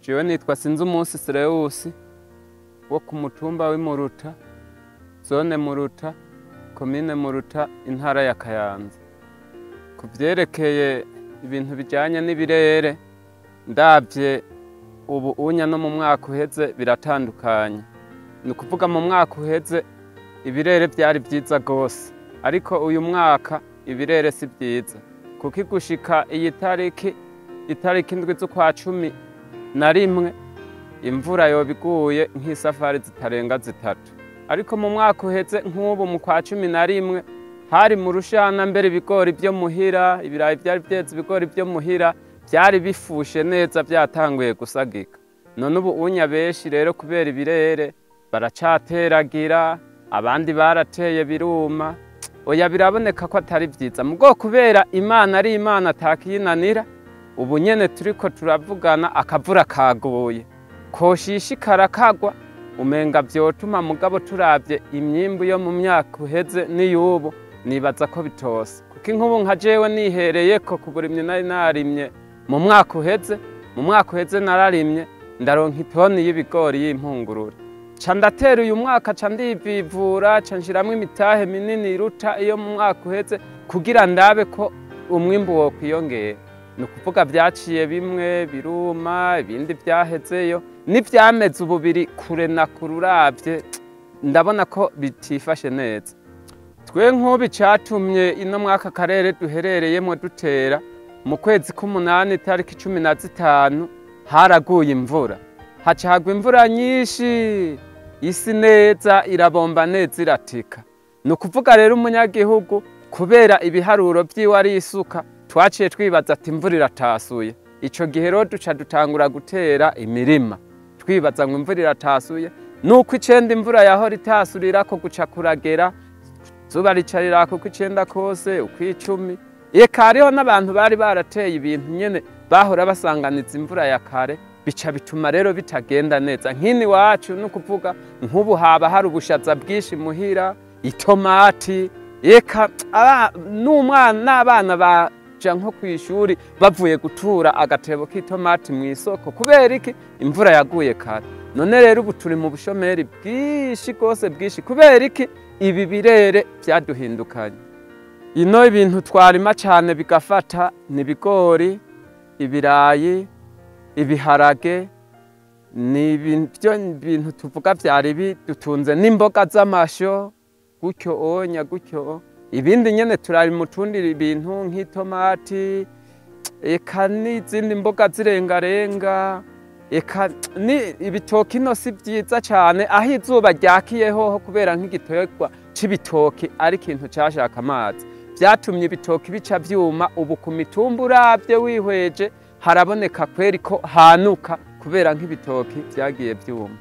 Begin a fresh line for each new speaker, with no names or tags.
Jewe nitwa Sinzumunsi Sirewusi wo ku mutumba w'Imuruta, zone Muruta, komine Muruta, intara ya Kayanza. Ku vyerekeye ibintu bijanye n'ibirere, ndavye ubu unya no mu mwaka uheze biratandukanye. Ni ukuvuga mu mwaka uheze ibirere vyari vyiza gose, ariko uyu mwaka ibirere si vyiza, kuko gushika iyi itariki 7 z'ukwa-11 imvura yoba iguye nk'isafari zitarenga 3. Ariko mu mwaka uheze nk'ubu mu kwa-11 hari mu rushana, mbere ibigori vyo muhira, ibirayi vyari vyeze, ibigori vyo muhira vyari bifushe neza, vyatanguye gusagika. None ubu unya benshi rero kubera ibirere baracateragira, abandi barateye biruma. Oya biraboneka ko atari vyiza, mugo kubera Imana ari Imana atakiyinanira, ubu nyene turiko turavugana akavura kaguye, koshishikara kagwa umenga vyotuma, mugabo turavye imyimbu yo mu myaka uheze n'iyubu nibaza ko bitose. Kuko inkubu nka jewe nihereyeko ku burimyi nari narimye mu mwaka uheze nararimye ndaronka itoni y'ibigori y'impungurura, ca ndatera uyu mwaka ca ndivivura, ca nshiramwo imitahe minini iruta iyo mu mwaka uheze kugira ndabe ko umwimbu wokwiyongera. Ni ukuvuga vyaciye bimwe biruma, ibindi vyahezeyo, n'ivyameze ubu biri kure na kure, uravye ndabona ko bitifashe neza. Twe nk'ubu catumye ino mwaka karere duherereyemwo dutera mu kwezi k'umunani itariki 15 haraguye imvura, haca hagwa imvura nyinshi, isi neza irabomba neza iratika. Ni ukuvuga rero umunyagihugu kubera ibiharuro vyiwe ari isuka, twaciye twibaza ati imvura iratasuye. Ico gihe rero duca dutangura gutera imirima twibaza ngo imvura iratasuye, nuko 9 imvura yahora itasurirako guca kuragera, zuba ricarirako uko 9 kose, uko 10. Eka hariho n'abantu bari barateye ibintu nyene bahora basanganiza imvura ya kare, bica bituma rero bitagenda neza. Nkini wacu no kuvuga nk'ubu haba hari ubushaza bwinshi muhira, itomati, eka n'umwana n'abana baja nko kw'ishuri bavuye gutura agatebo k'itomati mw'isoko kubera iki imvura yaguye kare. None rero ubu turi mu bushomeri bwinshi gose bwinshi kubera iki ibi birere vyaduhindukanye. Ino ibintu twarima cane bigafata ni ibigori, ibirayi, ibiharage, ni ibintu tuvuga vyari bidutunze, n'imboga z'amasho gutyo onya gutyo. Ibindi nyene turari mu tundi ibintu nk'itomati, eka n'izindi mboga zirengarenga, eka ni ibitoki ino si vyiza cane, aho izuba ryakiyeho kubera nk'igiterwa c'ibitoki ari ikintu cashaka amazi, vyatumye ibitoki bica vyuma. Ubu ku mitumba uravye wihweje haraboneka kweri ko hanuka kubera nk'ibitoki vyagiye vyuma.